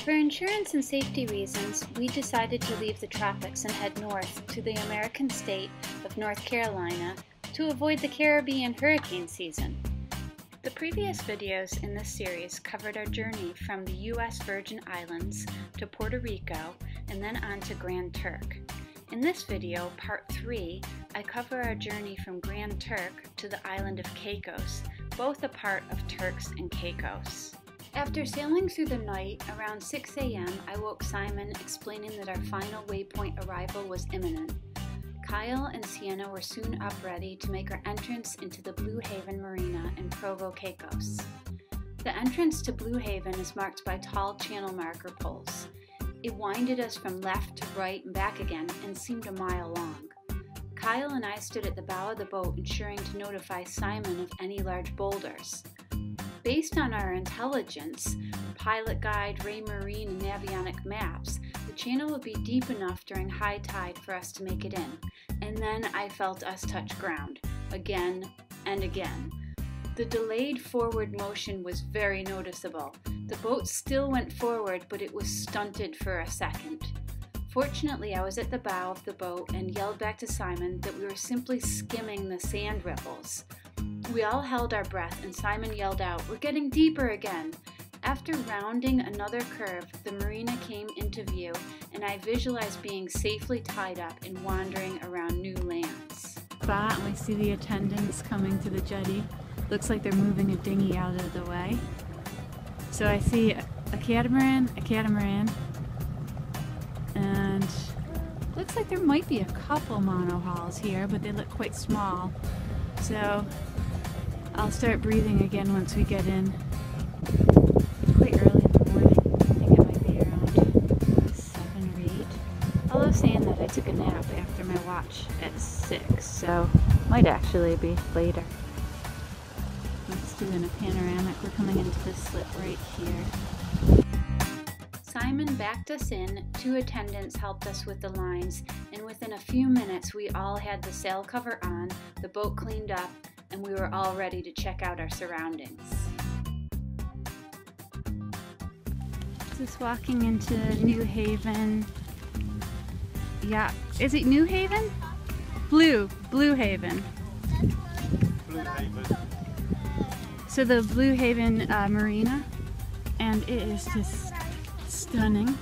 For insurance and safety reasons, we decided to leave the tropics and head north to the American state of North Carolina to avoid the Caribbean hurricane season. The previous videos in this series covered our journey from the U.S. Virgin Islands to Puerto Rico and then on to Grand Turk. In this video, part 3, I cover our journey from Grand Turk to the island of Caicos, both a part of Turks and Caicos. After sailing through the night, around 6 a.m., I woke Simon explaining that our final waypoint arrival was imminent. Kyle and Sienna were soon up ready to make our entrance into the Blue Haven Marina in Provo, Caicos. The entrance to Blue Haven is marked by tall channel marker poles. It winded us from left to right and back again and seemed a mile long. Kyle and I stood at the bow of the boat ensuring to notify Simon of any large boulders. Based on our intelligence, pilot guide, Raymarine, and Navionic maps, the channel would be deep enough during high tide for us to make it in. And then I felt us touch ground, again and again. The delayed forward motion was very noticeable. The boat still went forward, but it was stunted for a second. Fortunately, I was at the bow of the boat and yelled back to Simon that we were simply skimming the sand ripples. We all held our breath and Simon yelled out, "We're getting deeper again." After rounding another curve, the marina came into view and I visualized being safely tied up and wandering around new lands. Spot and we see the attendants coming to the jetty. Looks like they're moving a dinghy out of the way. So I see a catamaran, and looks like there might be a couple monohulls here, but they look quite small. So I'll start breathing again once we get in. It's quite early in the morning. I think it might be around 7 or 8. Although saying that, I took a nap after my watch at 6, so might actually be later. Let's do in a panoramic. We're coming into this slip right here. Simon backed us in, 2 attendants helped us with the lines, and within a few minutes we all had the sail cover on, the boat cleaned up, and we were all ready to check out our surroundings. Just walking into New Haven. Yeah, is it New Haven? Blue Haven. Blue Haven. So the Blue Haven Marina, and it is just stunning.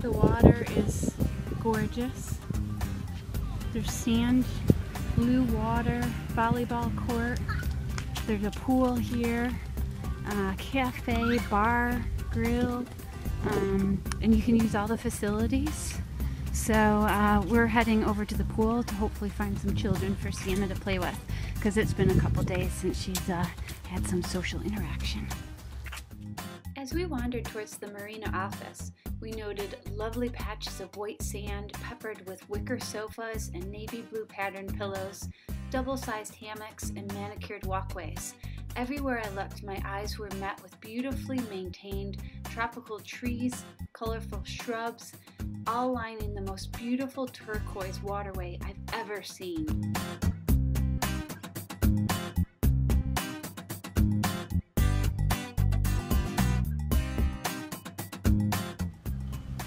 The water is gorgeous. There's sand, blue water, volleyball court. There's a pool here, cafe, bar, grill, and you can use all the facilities. So we're heading over to the pool to hopefully find some children for Sienna to play with, because it's been a couple days since she's had some social interaction. As we wandered towards the marina office, we noted lovely patches of white sand peppered with wicker sofas and navy blue patterned pillows, double-sized hammocks, and manicured walkways. Everywhere I looked, my eyes were met with beautifully maintained tropical trees, colorful shrubs, all lining the most beautiful turquoise waterway I've ever seen.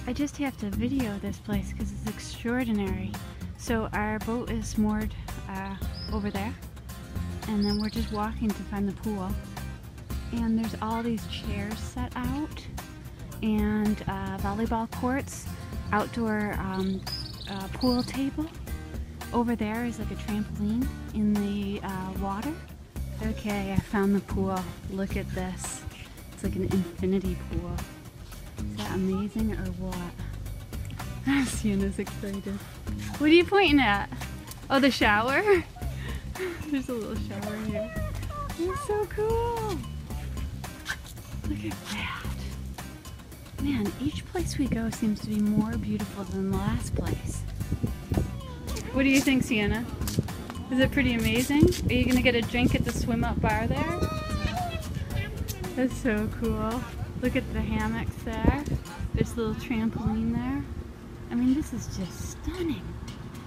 I just have to video this place because it's extraordinary. So our boat is moored over there, and then we're just walking to find the pool. And there's all these chairs set out, and volleyball courts, outdoor pool table. Over there is like a trampoline in the water. Okay, I found the pool. Look at this. It's like an infinity pool. Is that amazing or what? Sienna's excited. What are you pointing at? Oh, the shower? There's a little shower here. It's so cool. Look at that. Man, each place we go seems to be more beautiful than the last place. What do you think, Sienna? Is it pretty amazing? Are you gonna get a drink at the swim up bar there? That's so cool. Look at the hammocks there. There's a little trampoline there. I mean, this is just stunning.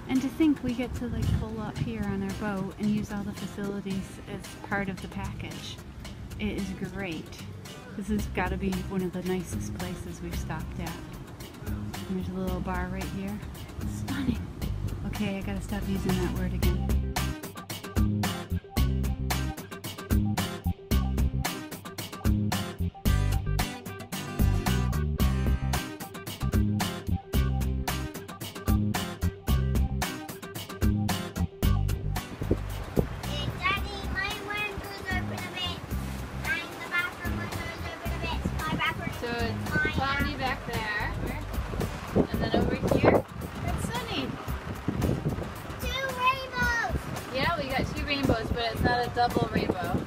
And to think we get to like pull up here on our boat and use all the facilities as part of the package. It is great. This has got to be one of the nicest places we've stopped at. And there's a little bar right here. Stunning. Okay, I gotta stop using that word again. So it's cloudy back there, and then over here, it's sunny. 2 rainbows! Yeah, we got 2 rainbows, but it's not a double rainbow.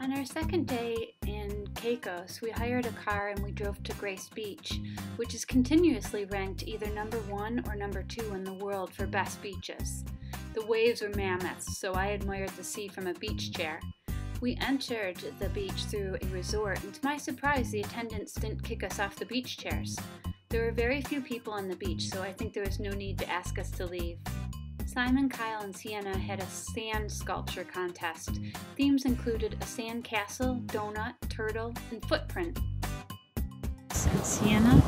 On our second day in Caicos, we hired a car and we drove to Grace Beach, which is continuously ranked either number 1 or number 2 in the world for best beaches. The waves were mammoths, so I admired the sea from a beach chair. We entered the beach through a resort, and to my surprise, the attendants didn't kick us off the beach chairs. There were very few people on the beach, so I think there was no need to ask us to leave. Simon, Kyle, and Sienna had a sand sculpture contest. Themes included a sand castle, donut, turtle, and footprint. And Sienna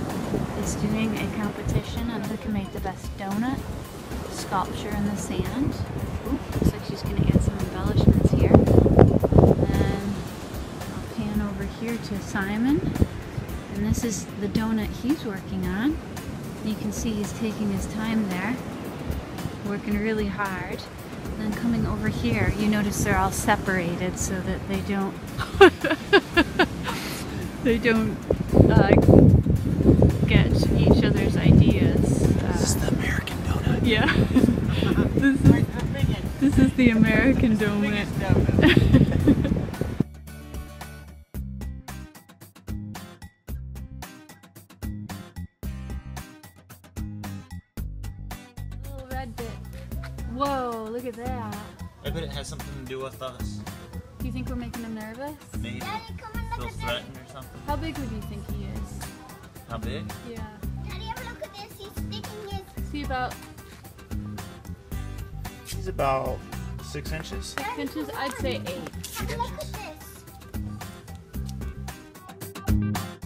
is doing a competition on who can make the best donut sculpture in the sand. Ooh, looks like she's going to add some embellishments here. And I'll pan over here to Simon. And this is the donut he's working on. You can see he's taking his time there, working really hard. And then coming over here, you notice they're all separated so that they don't get each other's ideas. This is the American donut. Yeah. This is the American donut. Little red bit. Whoa, look at that. I bet it has something to do with us. Do you think we're making him nervous? Maybe. Daddy, come and look Feels at this. threatened or something. How big would you think he is? How big? Yeah. Daddy, have a look at this. He's sticking his... Is he about She's about 6 inches. 6 inches? I'd say 8. Have a look at this.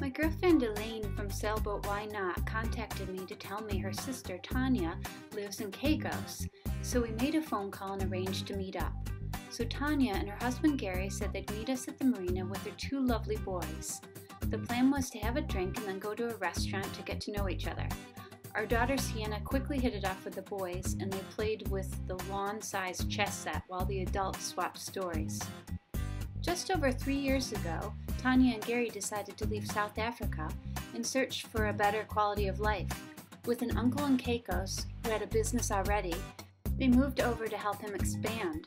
My girlfriend Elaine from Sailboat Why Not contacted me to tell me her sister Tanya lives in Caicos, so we made a phone call and arranged to meet up. So Tanya and her husband Gary said they'd meet us at the marina with their 2 lovely boys. The plan was to have a drink and then go to a restaurant to get to know each other. Our daughter Sienna quickly hit it off with the boys, and they played with the lawn-sized chess set while the adults swapped stories. Just over 3 years ago, Tanya and Gary decided to leave South Africa in search for a better quality of life. With an uncle in Caicos who had a business already, they moved over to help him expand.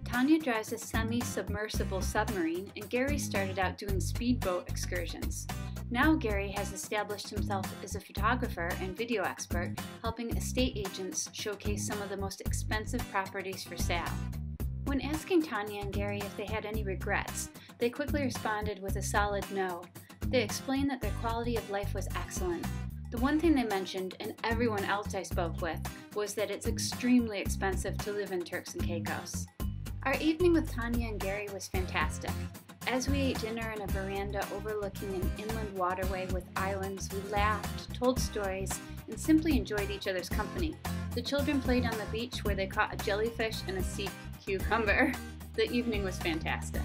Tanya drives a semi-submersible submarine, and Gary started out doing speedboat excursions. Now Gary has established himself as a photographer and video expert, helping estate agents showcase some of the most expensive properties for sale. When asking Tanya and Gary if they had any regrets, they quickly responded with a solid no. They explained that their quality of life was excellent. The one thing they mentioned, and everyone else I spoke with, was that it's extremely expensive to live in Turks and Caicos. Our evening with Tanya and Gary was fantastic. As we ate dinner in a veranda overlooking an inland waterway with islands, we laughed, told stories, and simply enjoyed each other's company. The children played on the beach where they caught a jellyfish and a sea cucumber. The evening was fantastic.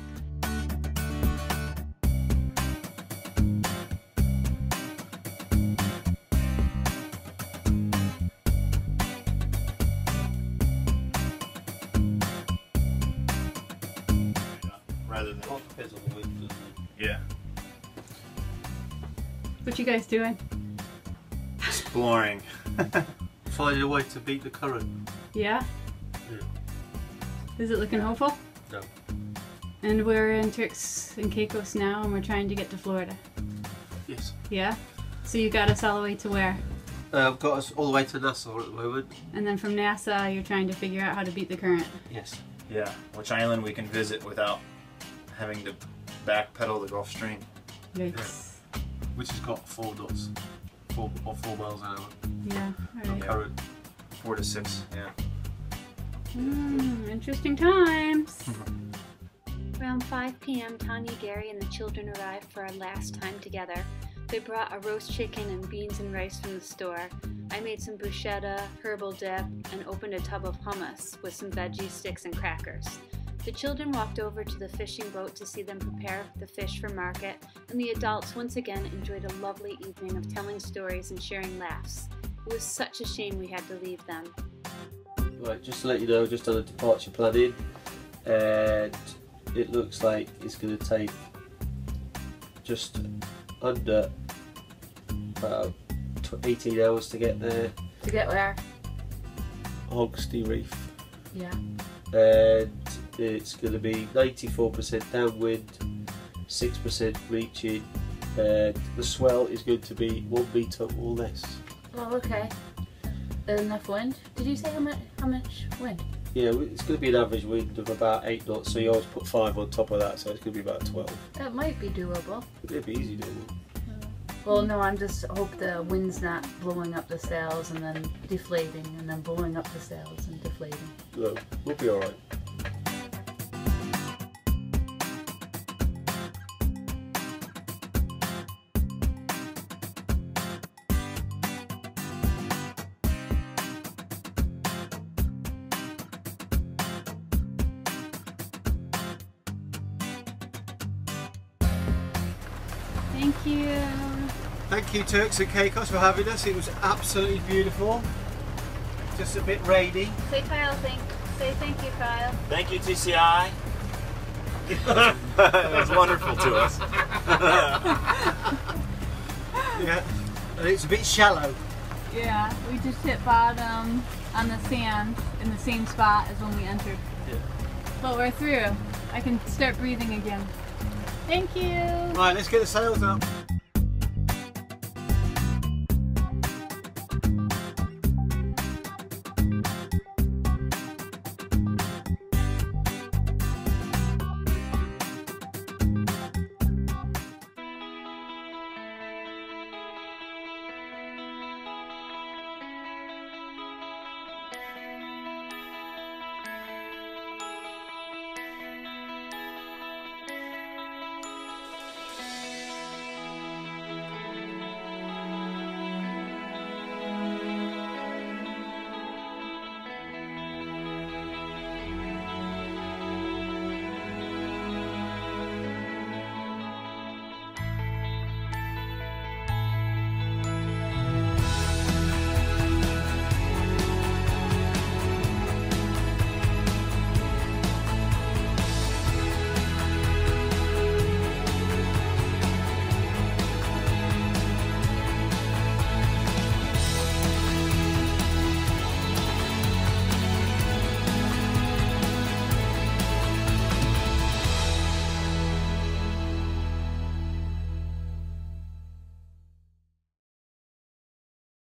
Rather than yeah. What you guys doing? Exploring. Find a way to beat the current. Yeah? Yeah. Is it looking hopeful? No. And we're in Turks and Caicos now, and we're trying to get to Florida. Yes. Yeah? So you got us all the way to where? I've got us all the way to Nassau at the moment. And then from Nassau, you're trying to figure out how to beat the current. Yes. Yeah. Which island we can visit without having to backpedal the Gulf Stream. Yikes. Which has got 4 knots. 4 miles an hour. Yeah, alright. Current. 4 to 6, yeah. Interesting times. Around 5 p.m., Tanya, Gary, and the children arrived for our last time together. They brought a roast chicken and beans and rice from the store. I made some bruschetta, herbal dip, and opened a tub of hummus with some veggie sticks and crackers. The children walked over to the fishing boat to see them prepare the fish for market, and the adults once again enjoyed a lovely evening of telling stories and sharing laughs. It was such a shame we had to leave them. Right, just to let you know, just on a departure planning, and it looks like it's going to take just under about 18 hours to get there. To get where? Hogstey Reef. Yeah. And it's going to be 94% downwind, 6% reaching, and the swell is going to be 1 metre or less. Oh, okay. Enough wind? Did you say how much wind? Yeah, it's going to be an average wind of about 8 knots, so you always put 5 on top of that, so it's going to be about 12. That might be doable. It'd be easy doing. Well, no, I'm just hope the wind's not blowing up the sails and then deflating, and then blowing up the sails and deflating. No, we'll be alright. Thank you. Thank you, Turks and Caicos, for having us. It was absolutely beautiful. Just a bit rainy. Say thank you, Kyle. Thank you, TCI. It was wonderful to us. Yeah, and it's a bit shallow. Yeah, we just hit bottom on the sand in the same spot as when we entered. Yeah. But we're through. I can start breathing again. Thank you. Right, let's get the sails up.